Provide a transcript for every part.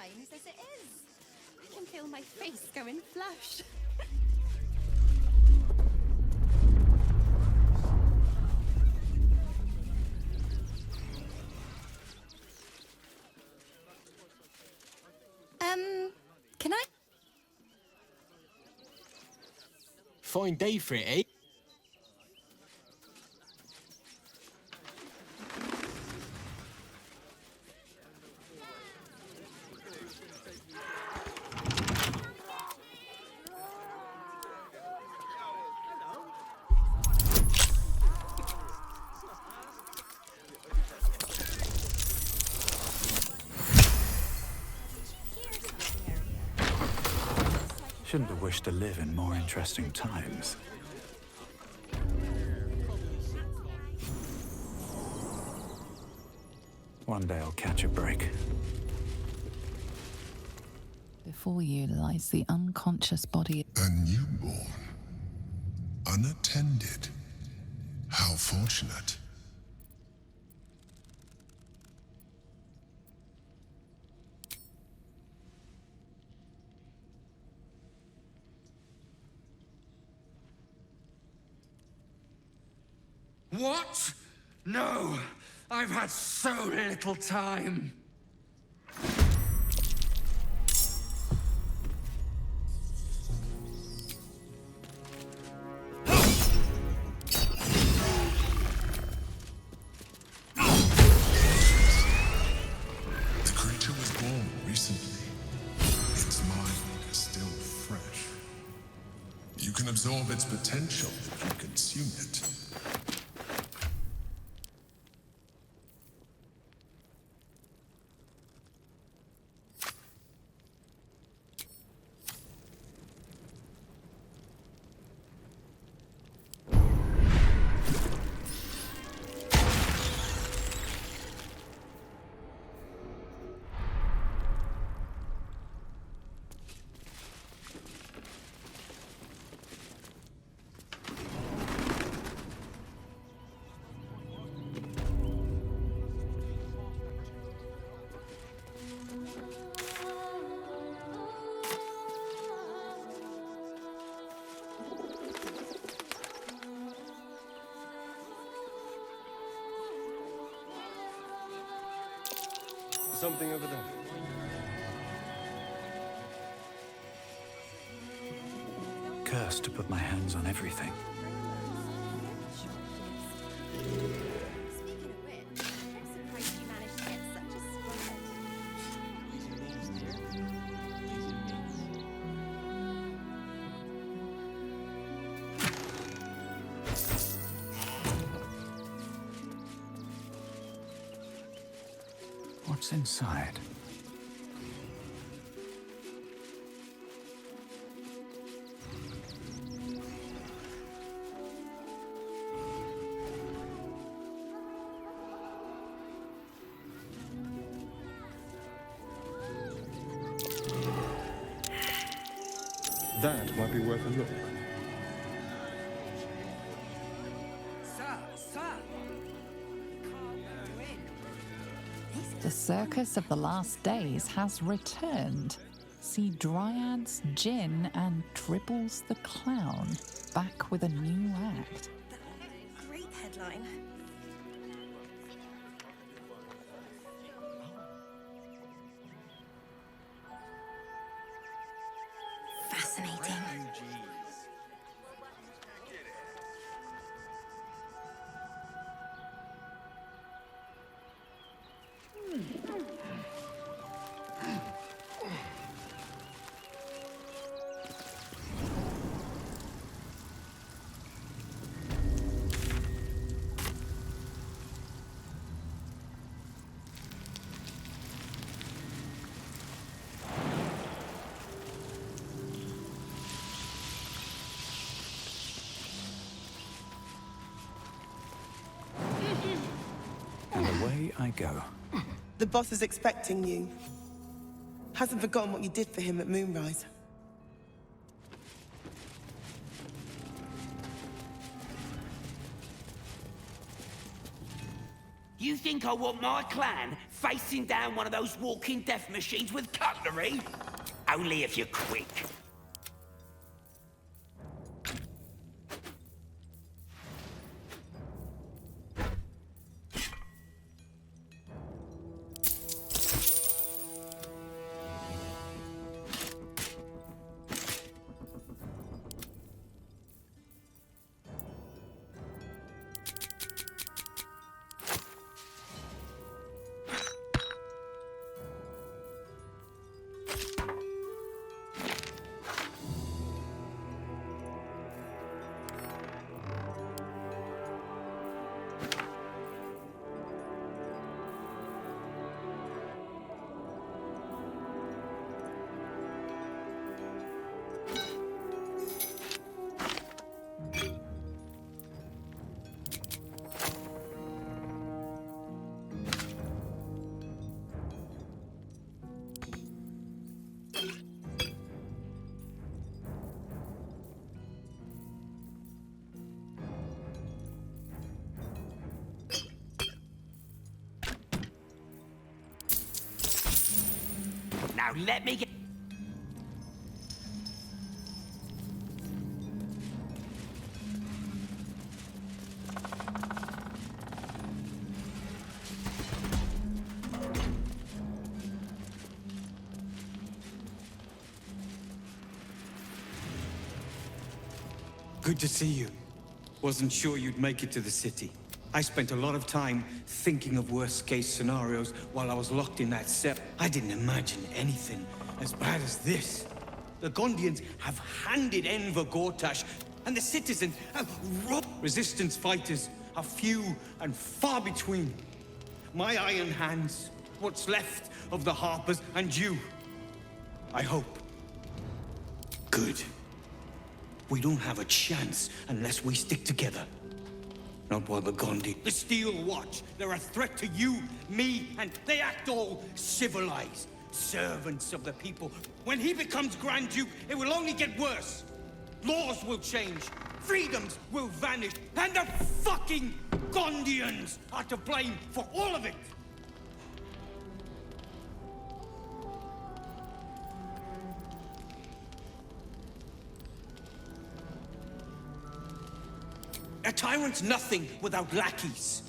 times as it is. I can feel my face going flush. Can I? Fine day for it, eh? Shouldn't have wished to live in more interesting times. One day I'll catch a break. Before you lies the unconscious body. A newborn. Unattended. How fortunate. What? No! I've had so little time! The creature was born recently. Its mind is still fresh. You can absorb its potential if you consume it. Something over there. Cursed to put my hands on everything. Speaking of which, I'm surprised you managed to get such a spread. What's inside? That might be worth a look. Sir! The circus of the last days has returned. See Dryads, Jinn, and Dribbles the Clown back with a new act. Great headline. Fascinating. And away I go. The boss is expecting you. Hasn't forgotten what you did for him at Moonrise. You think I want my clan facing down one of those walking death machines with cutlery? Only if you're quick. Now let me get... Good to see you. Wasn't sure you'd make it to the city. I spent a lot of time thinking of worst-case scenarios while I was locked in that cell. I didn't imagine anything as bad as this. The Gondians have handed Enver Gortash, and the citizens have robbed. Resistance fighters are few and far between. My iron hands, what's left of the Harpers, and you. I hope. Good. We don't have a chance unless we stick together. Not while the Gondi. The Steel Watch. They're a threat to you, me, and they act all civilized. Servants of the people. When he becomes Grand Duke, it will only get worse. Laws will change. Freedoms will vanish. And the fucking Gondians are to blame for all of it. A tyrant's nothing without lackeys.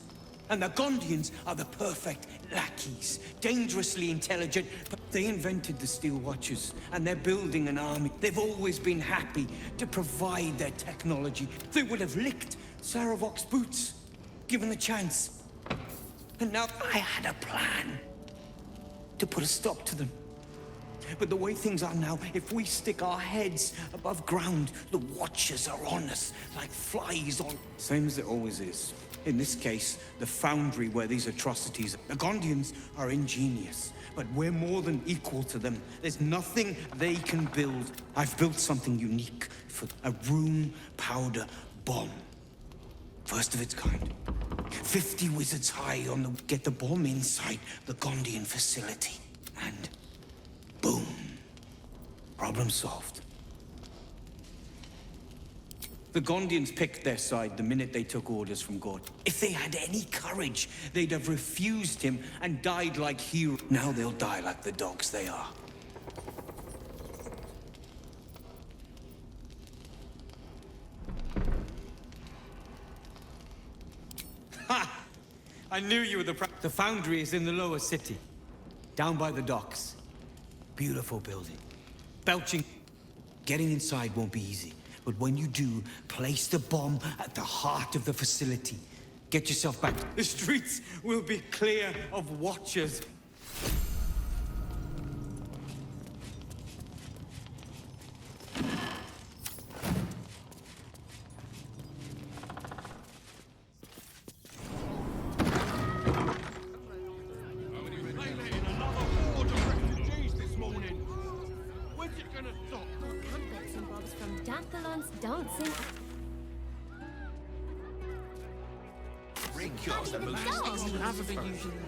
And the Gondians are the perfect lackeys. Dangerously intelligent, but they invented the Steel Watchers, and they're building an army. They've always been happy to provide their technology. They would have licked Saravok's boots, given the chance. And now I had a plan to put a stop to them. But the way things are now, if we stick our heads above ground, the Watchers are on us like flies on... Same as it always is. In this case, the foundry where these atrocities... The Gondians are ingenious, but we're more than equal to them. There's nothing they can build. I've built something unique for a room powder bomb. First of its kind. 50 wizards high on the... Get the bomb inside the Gondian facility. And... boom. Problem solved. The Gondians picked their side the minute they took orders from God. If they had any courage, they'd have refused him and died like heroes. Now they'll die like the dogs they are. Ha! I knew you were the foundry is in the lower city. Down by the docks. Beautiful building. Belching. Getting inside won't be easy. But when you do, place the bomb at the heart of the facility. Get yourself back. The streets will be clear of Watchers.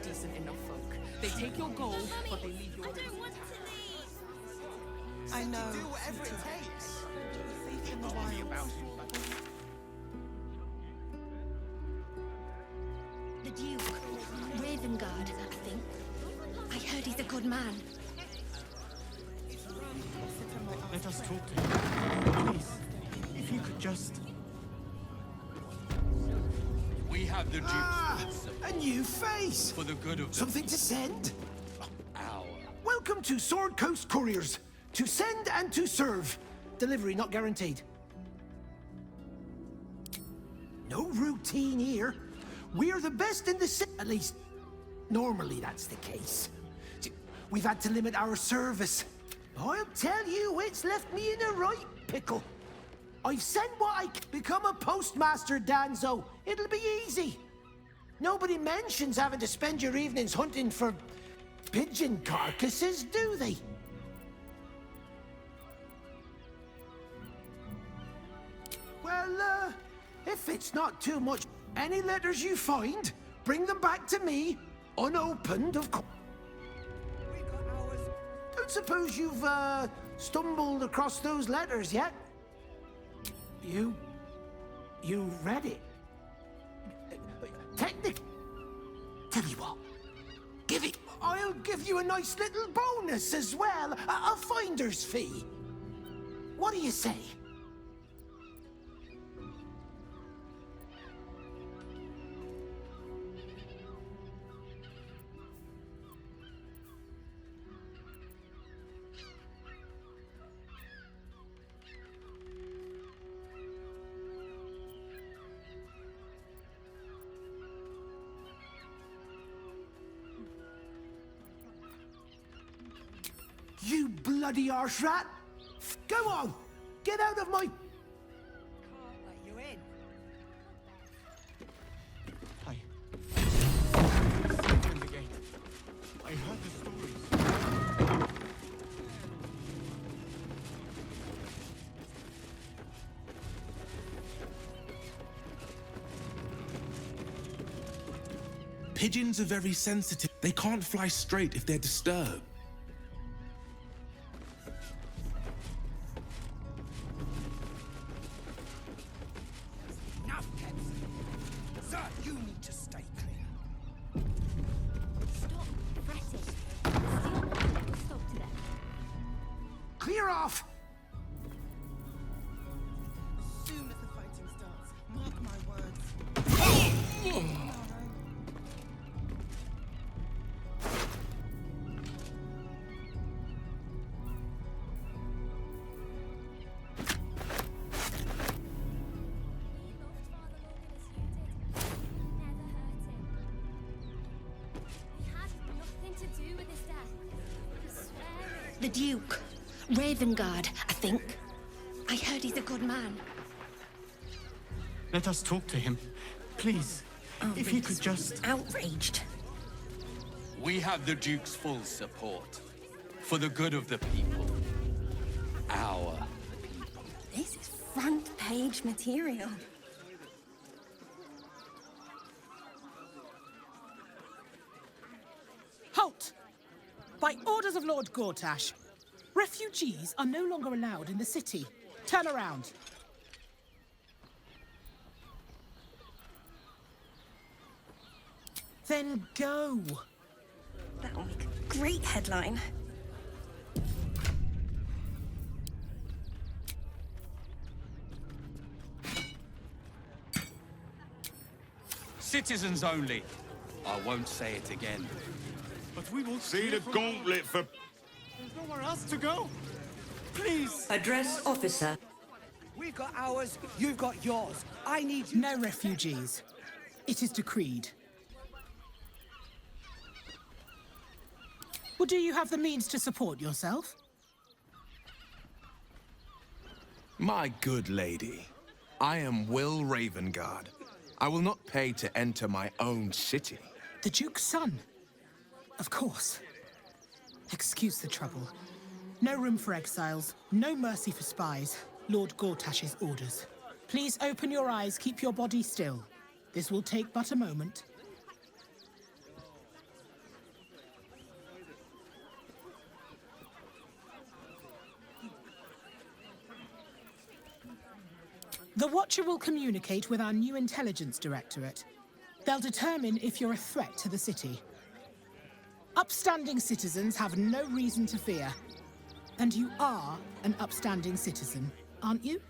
Decent enough folk. They take your gold, but they leave your... I know. Do whatever it takes. Safe in the wild. The Duke. Ravengard, I think. I heard he's a good man. Let us talk to him. Please, if you could just... We have the Duke's a new face! for the good of the Something to send? hour. Welcome to Sword Coast Couriers. To send and to serve. Delivery not guaranteed. No routine here. We're the best in the city. At least, normally that's the case. We've had to limit our service. I'll tell you, it's left me in a right pickle. I've sent what I can. Become a postmaster, Danzo. It'll be easy. Nobody mentions having to spend your evenings hunting for pigeon carcasses, do they? Well, if it's not too much, any letters you find, bring them back to me, unopened, of course. Don't suppose you've, stumbled across those letters yet? You read it? Technically, tell you what, give it. I'll give you a nice little bonus as well, a finder's fee. What do you say? You bloody arse rat! Go on! Get out of my... Can't let you in. Hi. Open the gate. I heard the stories. Pigeons are very sensitive. They can't fly straight if they're disturbed. Sir, you need to stay clear. Stop fretting. Still, stop to them. Clear off! As soon as the fighting starts, mark my words. The Duke. Ravengard, I think. I heard he's a good man. Let us talk to him. Please, if he could just... Outraged. We have the Duke's full support for the good of the people. Our people. This is front page material. Halt! By orders of Lord Gortash, refugees are no longer allowed in the city. Turn around. Then go. That'll make a great headline. Citizens only. I won't say it again. But we will See the gauntlet for... There's nowhere else to go. Please. Address officer. We've got ours, you've got yours. I need you. No refugees. It is decreed. Well, do you have the means to support yourself? My good lady, I am Will Ravengard. I will not pay to enter my own city. The Duke's son? Of course. Excuse the trouble. No room for exiles, no mercy for spies. Lord Gortash's orders. Please open your eyes, keep your body still. This will take but a moment. The Watcher will communicate with our new intelligence directorate. They'll determine if you're a threat to the city. Upstanding citizens have no reason to fear. And you are an upstanding citizen, aren't you?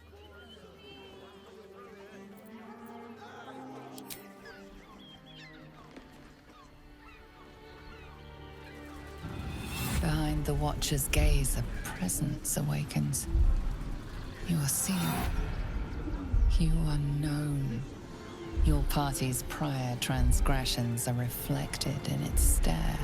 Behind the Watcher's gaze, a presence awakens. You are seen. You are known. Your party's prior transgressions are reflected in its stare,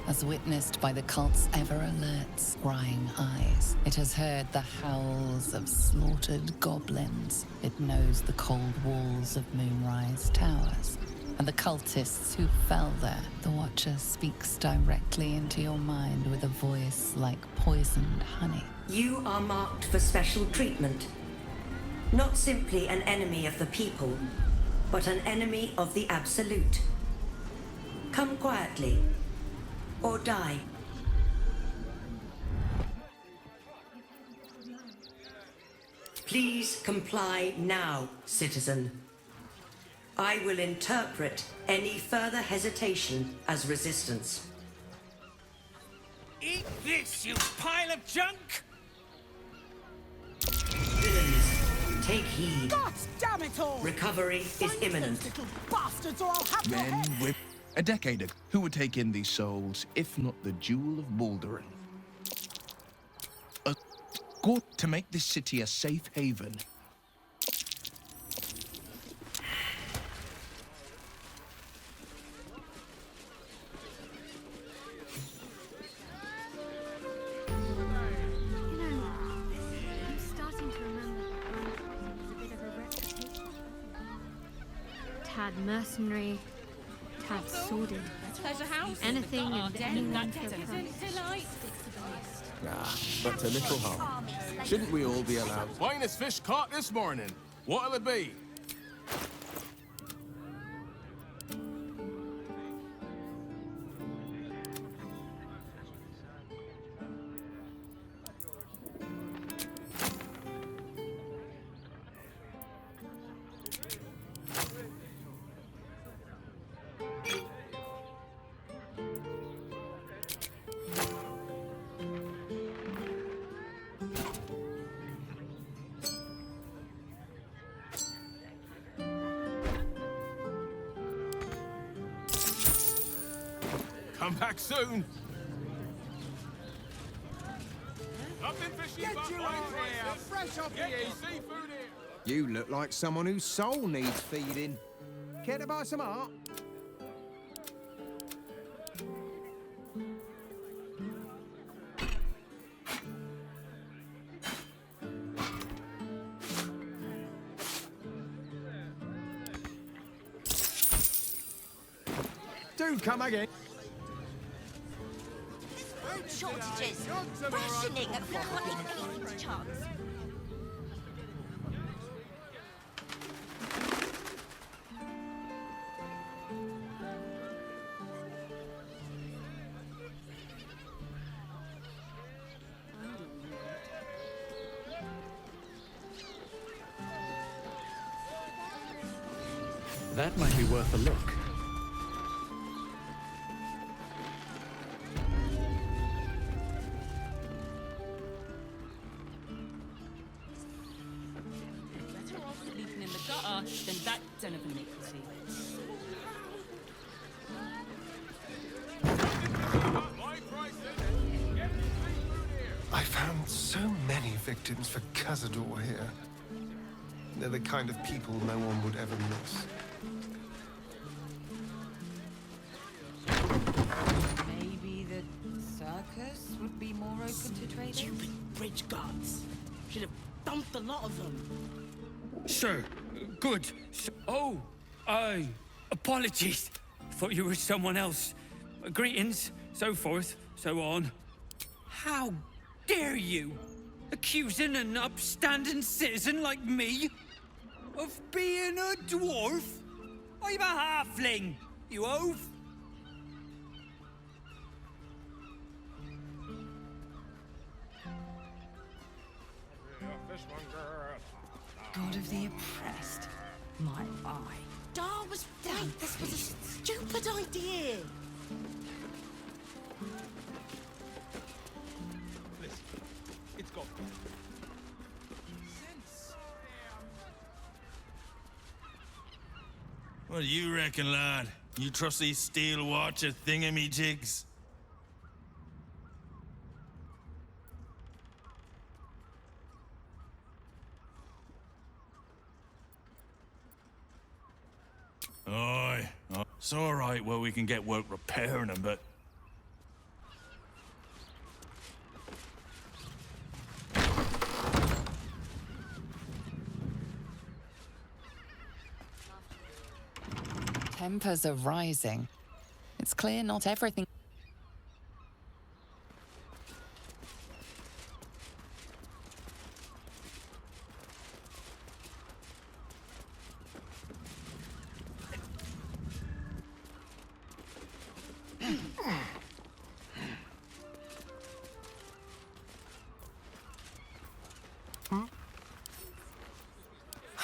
as witnessed by the cult's ever-alert, scrying eyes. It has heard the howls of slaughtered goblins. It knows the cold walls of Moonrise Towers, and the cultists who fell there. The Watcher speaks directly into your mind with a voice like poisoned honey. You are marked for special treatment. Not simply an enemy of the people, but an enemy of the Absolute. Come quietly, or die. Please comply now, citizen. I will interpret any further hesitation as resistance. Eat this, you pile of junk! Villains, take heed. God damn it all! Recovery is imminent. Those little bastards, or I'll have your Men, head! women. A decade ago, who would take in these souls, if not the Jewel of Baldur? A court to make this city a safe haven. Tad mercenary, tad sordid. Anything and anyone for a price. But to little harm. Shouldn't we all be allowed? Finest fish caught this morning. What'll it be? Come back soon. Nothing fishy. Get your arm here, fresh off the seafood here. You look like someone whose soul needs feeding. Care to buy some art? Do come again. Food shortages, rationing at 400 each chance. That might be worth a look. Then that don't have a nicotine. I found so many victims for Cazador here. They're the kind of people no one would ever miss. Maybe the circus would be more open to trading? Stupid bridge guards. Should have dumped a lot of them. Sir, good. Oh, apologies. Thought you were someone else. Greetings, so forth, so on. How dare you? Accusing an upstanding citizen like me of being a dwarf? I'm a halfling, you oaf. God of the oppressed. My eye. Dar was right. This was a stupid idea. What do you reckon, lad? You trust these steel watcher thingamajigs? Aye. It's alright where we can get work repairing them, but... Tempers are rising. It's clear not everything...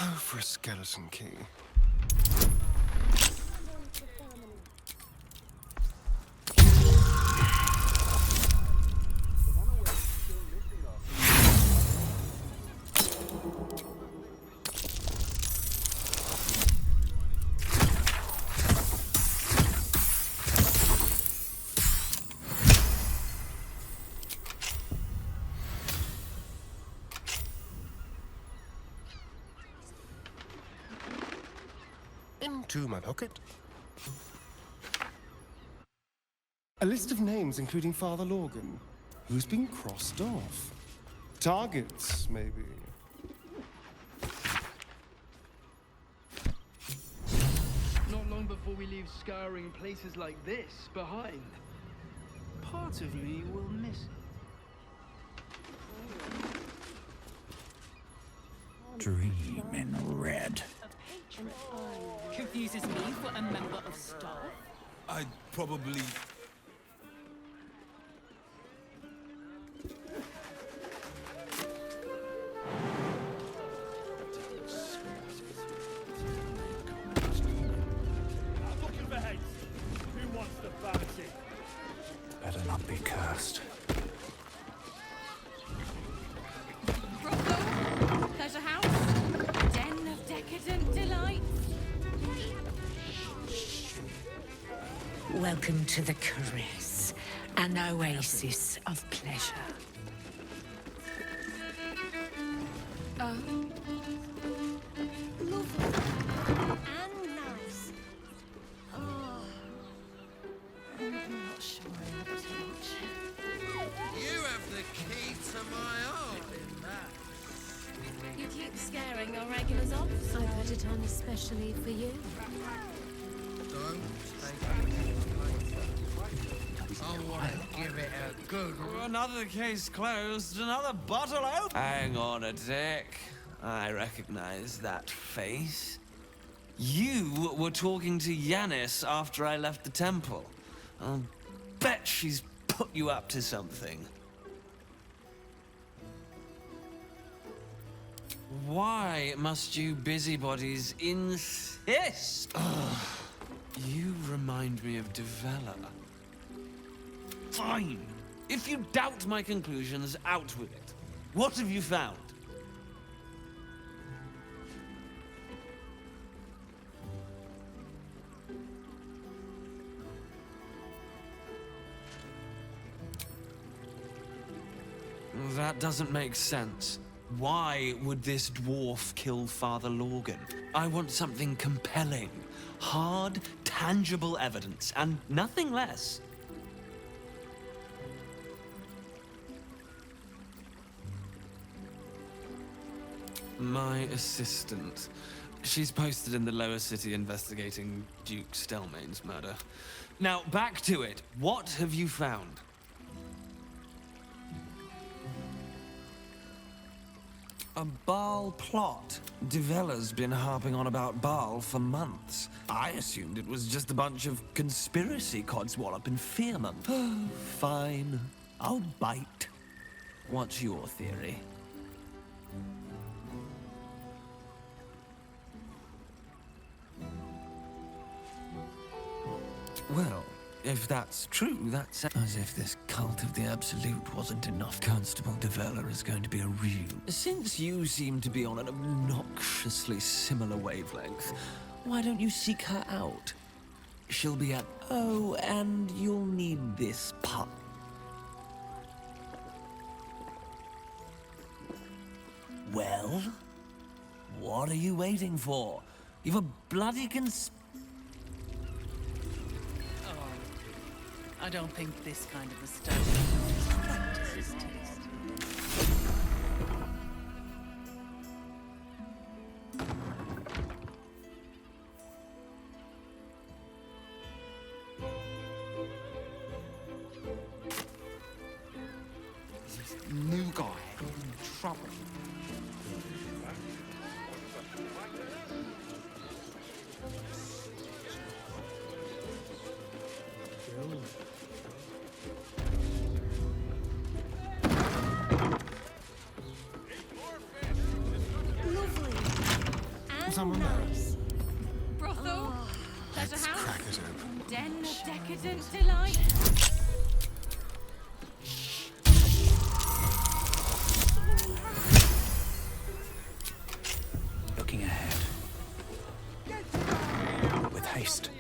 Oh, for a skeleton key. Into my pocket. A list of names including Father Lorgan. Who's been crossed off? Targets, maybe. Not long before we leave scouring places like this behind, part of me will miss it. Dream in red. Confuses me for a member of staff. I'd probably... I'm looking for heads. Who wants the bounty? Better not be cursed. Pleasure house? Den of decadent delights? Welcome to the Caress, an oasis of pleasure. Lovely. And nice. Oh. I'm not sure I love it too much. You have the key to my heart in that. You keep scaring our regulars off. I put it on especially for you. Don't take it later. I want to give it a good... Another case closed, another bottle open. Hang on a tick. I recognize that face. You were talking to Yanis after I left the temple. I'll bet she's put you up to something. Why must you busybodies insist? You remind me of Devella. Fine. If you doubt my conclusions, out with it. What have you found? That doesn't make sense. Why would this dwarf kill Father Lorgan? I want something compelling. Hard, tangible evidence, and nothing less. My assistant. She's posted in the lower city investigating Duke Stelmane's murder. Now, back to it. What have you found? A Baal plot. Devella's been harping on about Baal for months. I assumed it was just a bunch of conspiracy codswallop and fearment. Fine. I'll bite. What's your theory? Well, if that's true, that's as if this cult of the Absolute wasn't enough. Constable Devella is going to be a real... Since you seem to be on an obnoxiously similar wavelength, Why don't you seek her out? She'll be at... Oh, and you'll need this pup. Well? What are you waiting for? You've a bloody I don't think this kind of a study practices taste. New guy in trouble. Lovely. And Someone nice. Brothel, pleasure Let's house, crack it open. den of decadent delight. Looking ahead. With haste.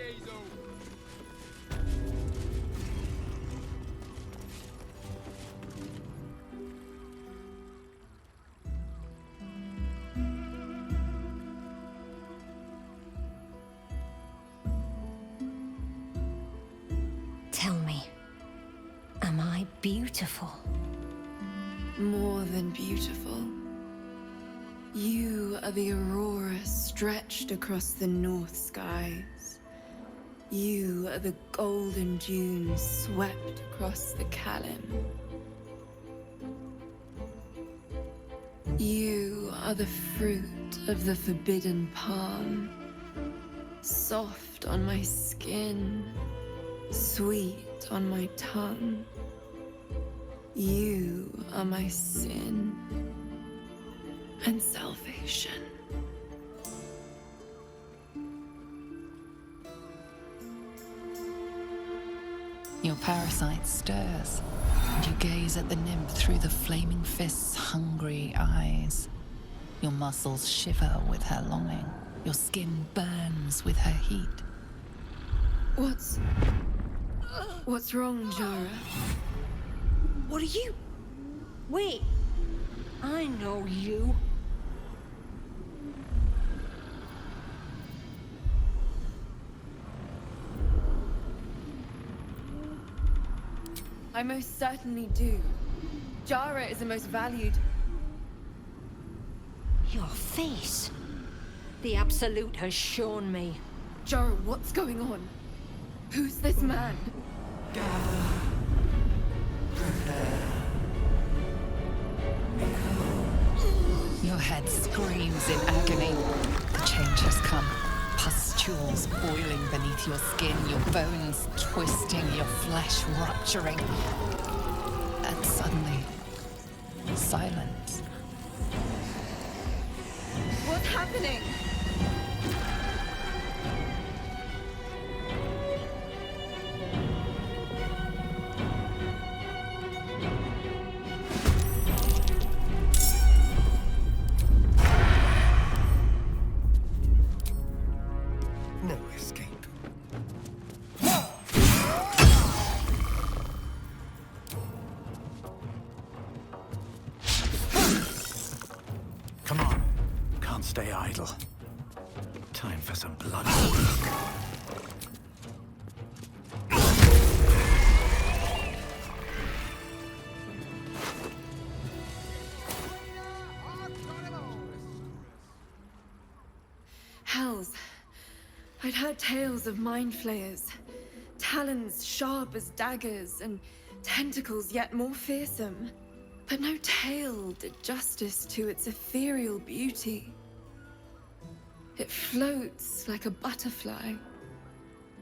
Tell me, am I beautiful? More than beautiful. You are the aurora stretched across the north skies. You are the golden dunes swept across the Kalim. You are the fruit of the forbidden palm, soft on my skin, sweet on my tongue. You are my sin and salvation. Your parasite stirs, and you gaze at the nymph through the flaming fist's hungry eyes. Your muscles shiver with her longing. Your skin burns with her heat. What's wrong, Jara? What are you? Wait. I know you. I most certainly do. Jara is the most valued. Your face. The Absolute has shown me. Jara, what's going on? Who's this man? Your head screams in agony. The change has come. Pustules boiling beneath your skin, your bones twisting, your flesh rupturing. And suddenly, silence. What's happening? No escape. Come on. Can't stay idle. Time for some blood. Hells. I'd heard tales of mind flayers. Talons sharp as daggers, and tentacles yet more fearsome. But no tale did justice to its ethereal beauty. It floats like a butterfly.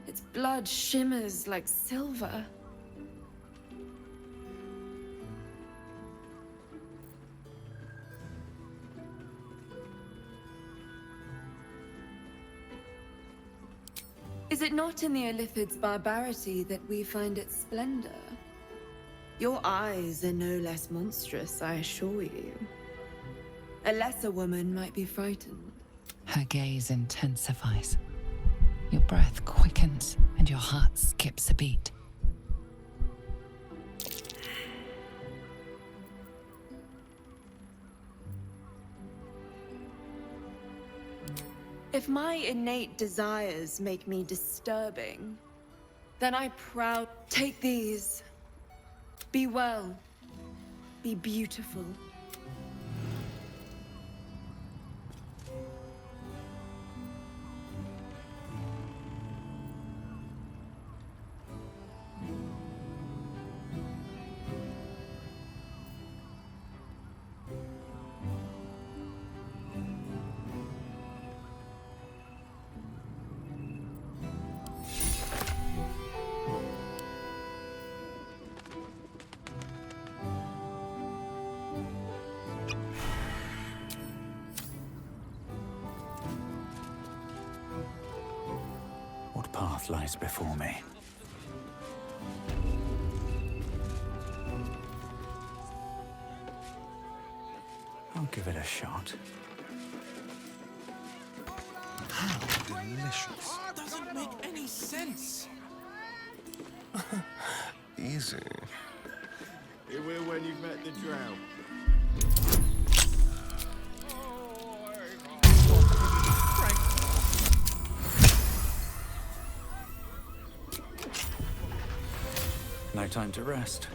Its blood shimmers like silver. Is it not in the Illithid's barbarity that we find its splendor? Your eyes are no less monstrous, I assure you. A lesser woman might be frightened. Her gaze intensifies. Your breath quickens and your heart skips a beat. If my innate desires make me disturbing, then I proud take these. Be well. Be beautiful. What path lies before me? I'll give it a shot. How delicious. Doesn't make any sense. Easy. You will when you've met the drought. No time to rest.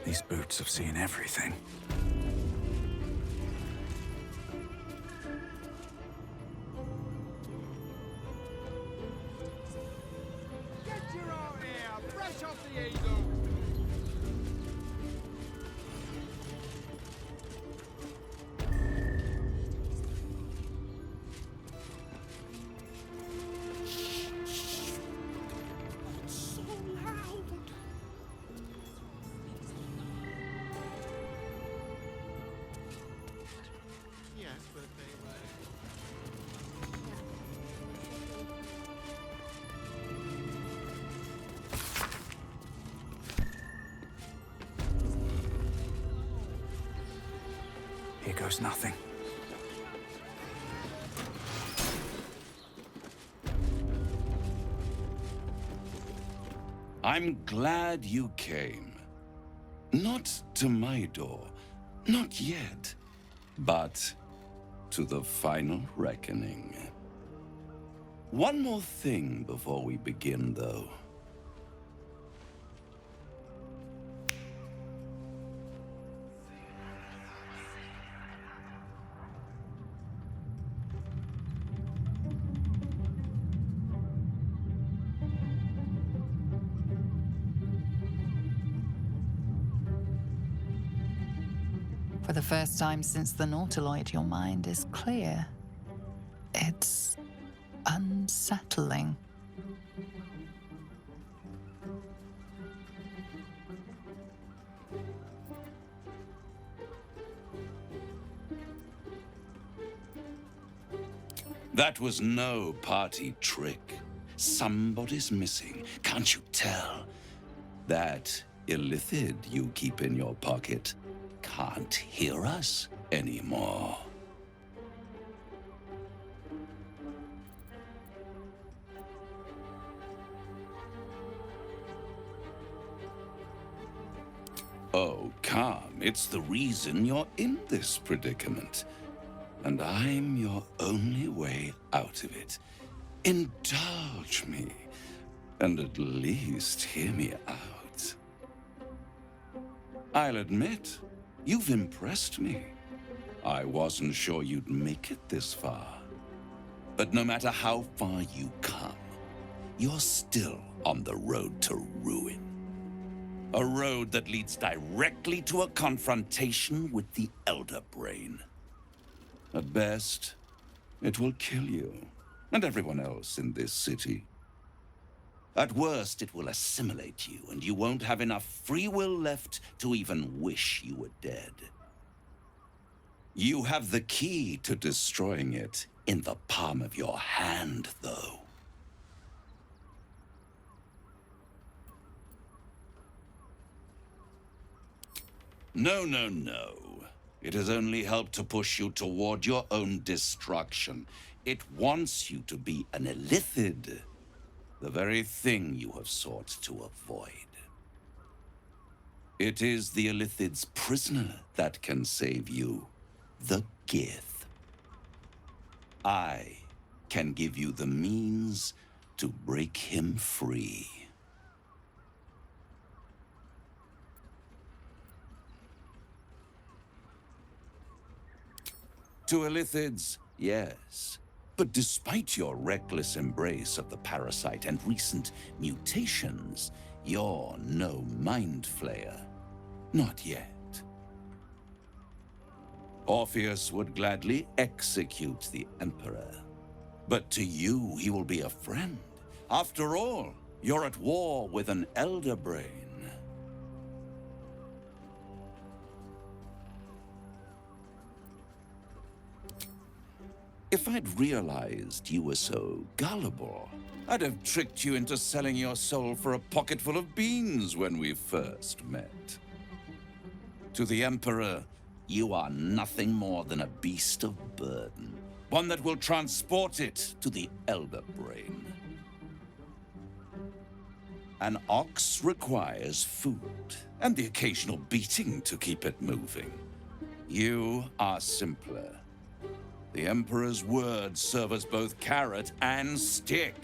These boots have seen everything. Get your own here, fresh off the easel. Here goes nothing. I'm glad you came. Not to my door, not yet, but to the final reckoning. One more thing before we begin, though. For the first time since the Nautiloid, your mind is clear. It's unsettling. That was no party trick. Somebody's missing, can't you tell? That illithid you keep in your pocket can't hear us anymore. Oh, calm. It's the reason you're in this predicament. And I'm your only way out of it. Indulge me, and at least hear me out. I'll admit, you've impressed me. I wasn't sure you'd make it this far. But no matter how far you come, you're still on the road to ruin. A road that leads directly to a confrontation with the Elder Brain. At best, it will kill you, and everyone else in this city. At worst, it will assimilate you, and you won't have enough free will left to even wish you were dead. You have the key to destroying it in the palm of your hand, though. No, no, no. It has only helped to push you toward your own destruction. It wants you to be an Illithid, the very thing you have sought to avoid. It is the Illithid's prisoner that can save you, the Gith. I can give you the means to break him free. To Illithids, yes. But despite your reckless embrace of the parasite and recent mutations, you're no mind flayer. Not yet. Orpheus would gladly execute the Emperor. But to you, he will be a friend. After all, you're at war with an Elder Brain. If I'd realized you were so gullible, I'd have tricked you into selling your soul for a pocketful of beans when we first met. To the Emperor, you are nothing more than a beast of burden, one that will transport it to the Elder Brain. An ox requires food, and the occasional beating to keep it moving. You are simpler. The Emperor's words serve as both carrot and stick.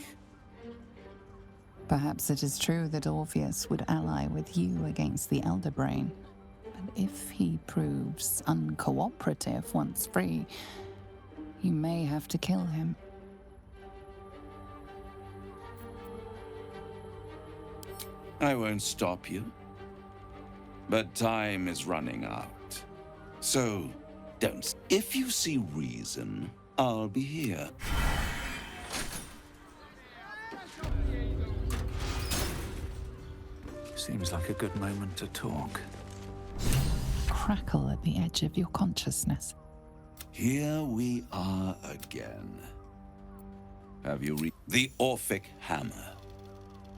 Perhaps it is true that Orpheus would ally with you against the Elder Brain. But if he proves uncooperative once free, you may have to kill him. I won't stop you. But time is running out. So, don't. If you see reason, I'll be here. Seems like a good moment to talk. Crackle at the edge of your consciousness. Here we are again. Have you read the Orphic Hammer?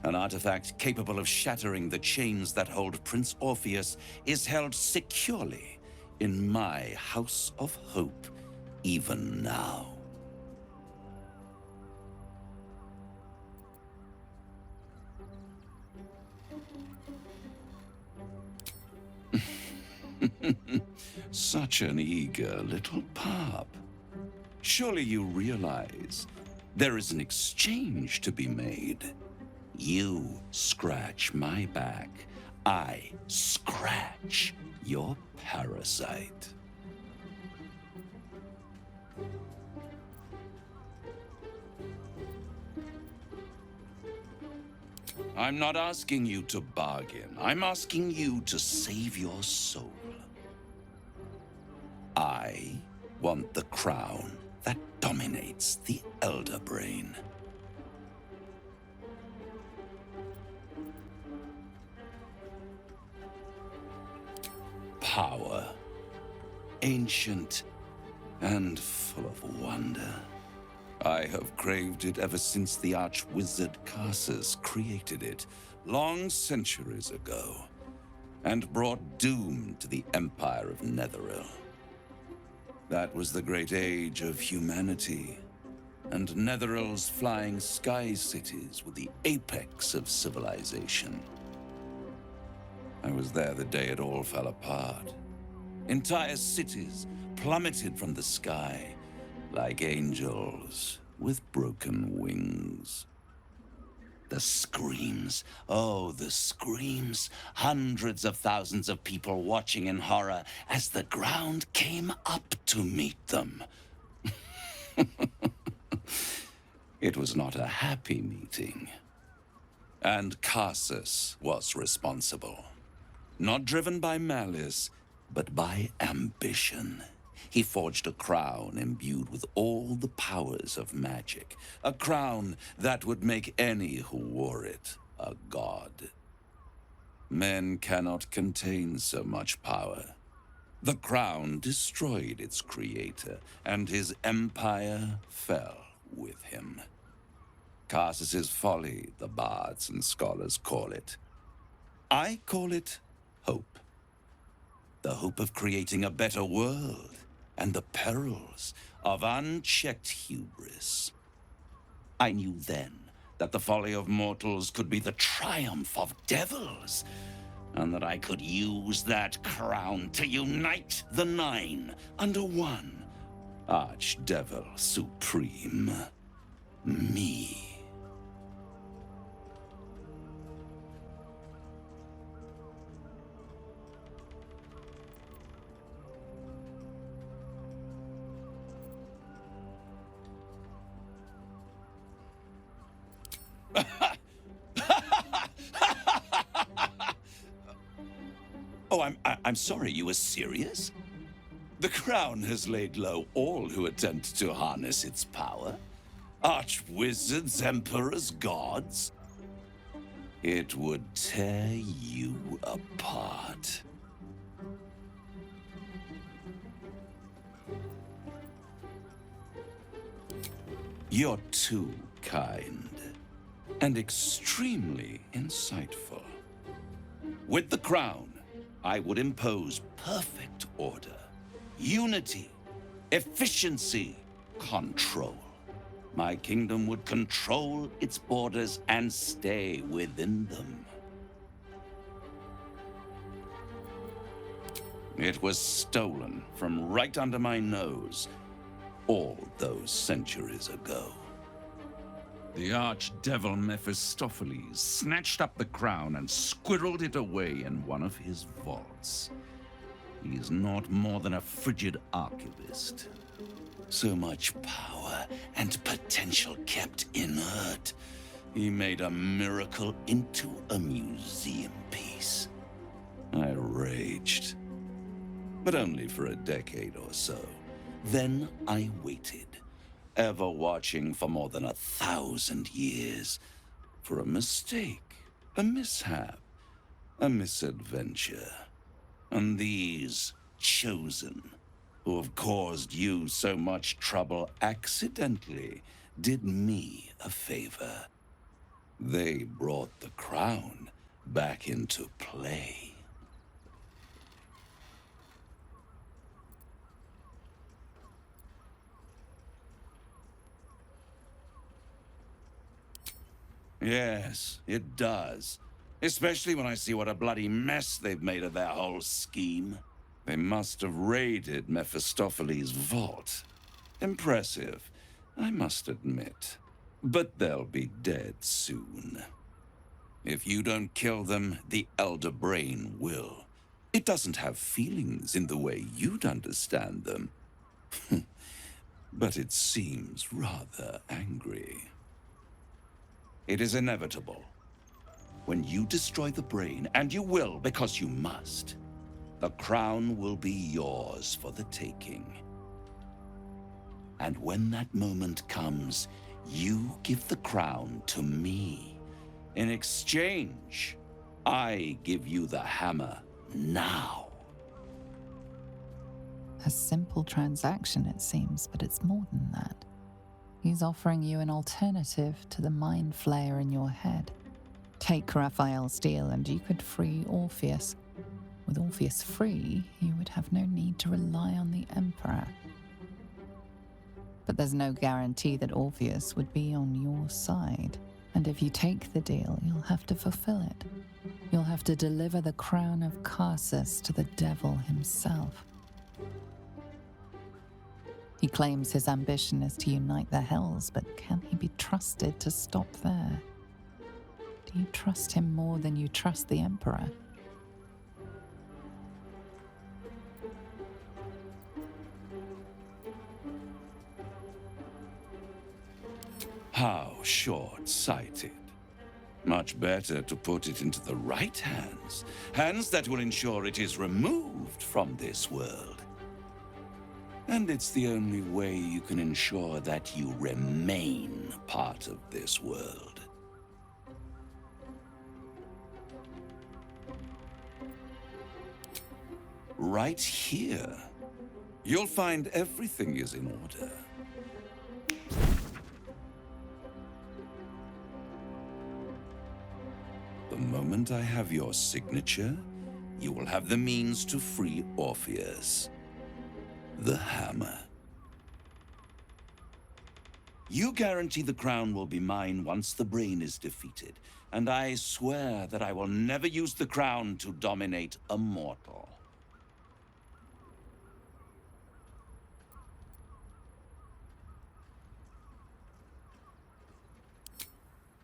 An artifact capable of shattering the chains that hold Prince Orpheus is held securely in my House of Hope, even now. Such an eager little pup. Surely you realize there is an exchange to be made. You scratch my back, I scratch your parasite. I'm not asking you to bargain. I'm asking you to save your soul. I want the crown that dominates the Elder Brain. Power, ancient and full of wonder. I have craved it ever since the arch-wizard Carsus created it, long centuries ago, and brought doom to the Empire of Netheril. That was the great age of humanity, and Netheril's flying sky cities were the apex of civilization. I was there the day it all fell apart. Entire cities plummeted from the sky, like angels with broken wings. The screams, oh, the screams. Hundreds of thousands of people watching in horror as the ground came up to meet them. It was not a happy meeting. And Carsus was responsible. Not driven by malice, but by ambition. He forged a crown imbued with all the powers of magic. A crown that would make any who wore it a god. Men cannot contain so much power. The crown destroyed its creator, and his empire fell with him. Carsus's folly, the bards and scholars call it. I call it hope. the hope of creating a better world, and the perils of unchecked hubris. I knew then that the folly of mortals could be the triumph of devils, and that I could use that crown to unite the Nine under one Archdevil Supreme. Me. Oh, I'm sorry, you were serious? The crown has laid low all who attempt to harness its power. Archwizards, emperors, gods. It would tear you apart. You're too kind and extremely insightful. With the crown, I would impose perfect order, unity, efficiency, control. My kingdom would control its borders and stay within them. It was stolen from right under my nose all those centuries ago. The archdevil Mephistopheles snatched up the crown and squirreled it away in one of his vaults. He is not more than a frigid archivist. So much power and potential kept inert. He made a miracle into a museum piece. I raged, but only for a decade or so. Then I waited, ever watching for more than 1,000 years, for a mistake, a mishap, a misadventure. And these chosen, who have caused you so much trouble accidentally, did me a favor. They brought the crown back into play. Yes, it does. Especially when I see what a bloody mess they've made of their whole scheme. They must have raided Mephistopheles' vault. Impressive, I must admit. But they'll be dead soon. If you don't kill them, the Elder Brain will. It doesn't have feelings in the way you'd understand them. But it seems rather angry. It is inevitable. When you destroy the brain, and you will because you must, the crown will be yours for the taking. And when that moment comes, you give the crown to me. In exchange, I give you the hammer now. A simple transaction, it seems, but it's more than that. He's offering you an alternative to the mind flayer in your head. Take Raphael's deal and you could free Orpheus. With Orpheus free, you would have no need to rely on the Emperor. But there's no guarantee that Orpheus would be on your side. And if you take the deal, you'll have to fulfill it. You'll have to deliver the crown of Carsus to the devil himself. He claims his ambition is to unite the Hells, but can he be trusted to stop there? Do you trust him more than you trust the Emperor? How short-sighted. Much better to put it into the right hands. Hands that will ensure it is removed from this world. And it's the only way you can ensure that you remain part of this world. Right here, you'll find everything is in order. The moment I have your signature, you will have the means to free Orpheus. The hammer. You guarantee the crown will be mine once the brain is defeated, and I swear that I will never use the crown to dominate a mortal.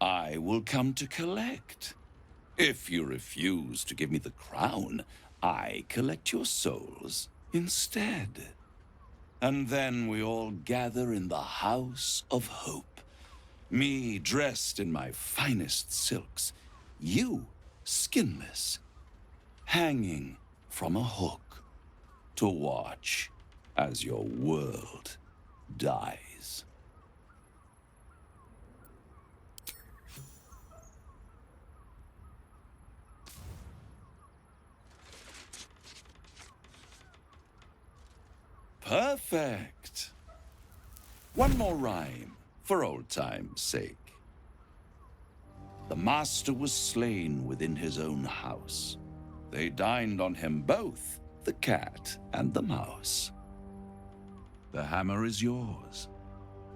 I will come to collect. If you refuse to give me the crown, I collect your souls instead. And then we all gather in the House of Hope. Me dressed in my finest silks, you skinless, hanging from a hook to watch as your world dies. Perfect. One more rhyme, for old time's sake. The master was slain within his own house. They dined on him both, the cat and the mouse. The hammer is yours.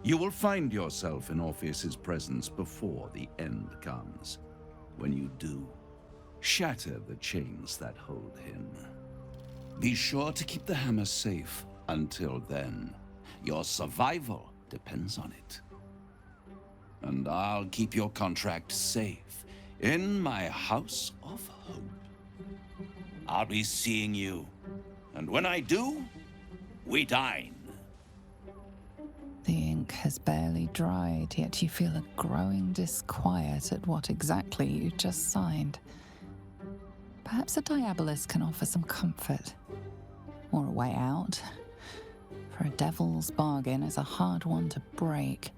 You will find yourself in Orpheus's presence before the end comes. When you do, shatter the chains that hold him. Be sure to keep the hammer safe. Until then, your survival depends on it. And I'll keep your contract safe in my House of Hope. I'll be seeing you, and when I do, we dine. The ink has barely dried, yet you feel a growing disquiet at what exactly you just signed. Perhaps a diabolus can offer some comfort, or a way out. For a devil's bargain is a hard one to break.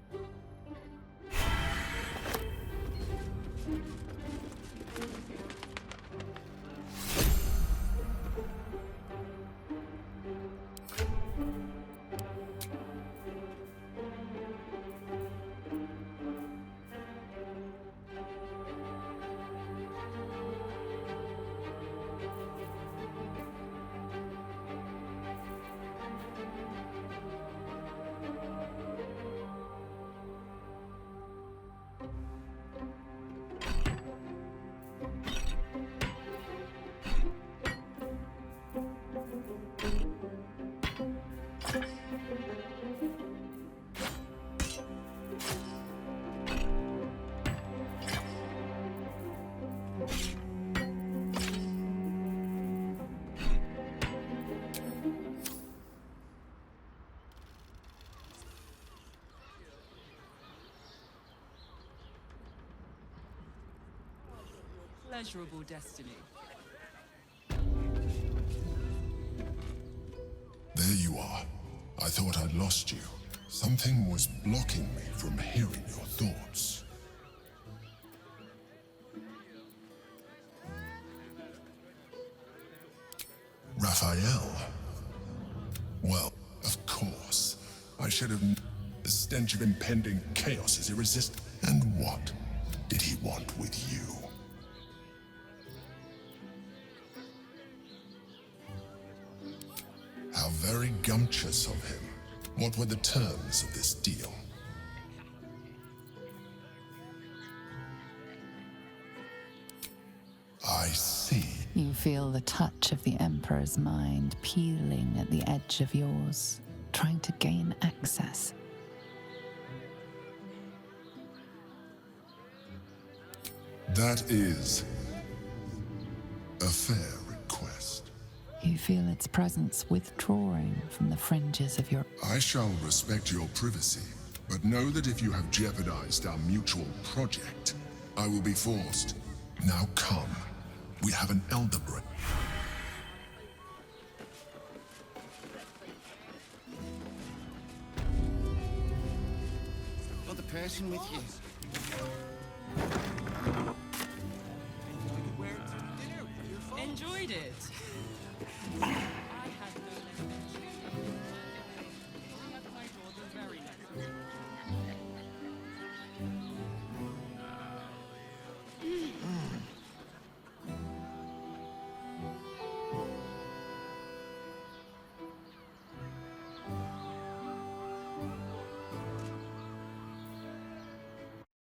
Pleasurable destiny. There you are. I thought I'd lost you. Something was blocking me from hearing your thoughts. Raphael? Well, of course. I should have... The stench of impending chaos is irresistible. And what did he want with you? How very gumptious of him. What were the terms of this deal? I see. You feel the touch of the Emperor's mind peeling at the edge of yours, trying to gain access. That is a fair request. You feel its presence withdrawing from the fringes of your... I shall respect your privacy, but know that if you have jeopardized our mutual project, I will be forced. Now come. We have an elder break. Got the person with you. Enjoyed it.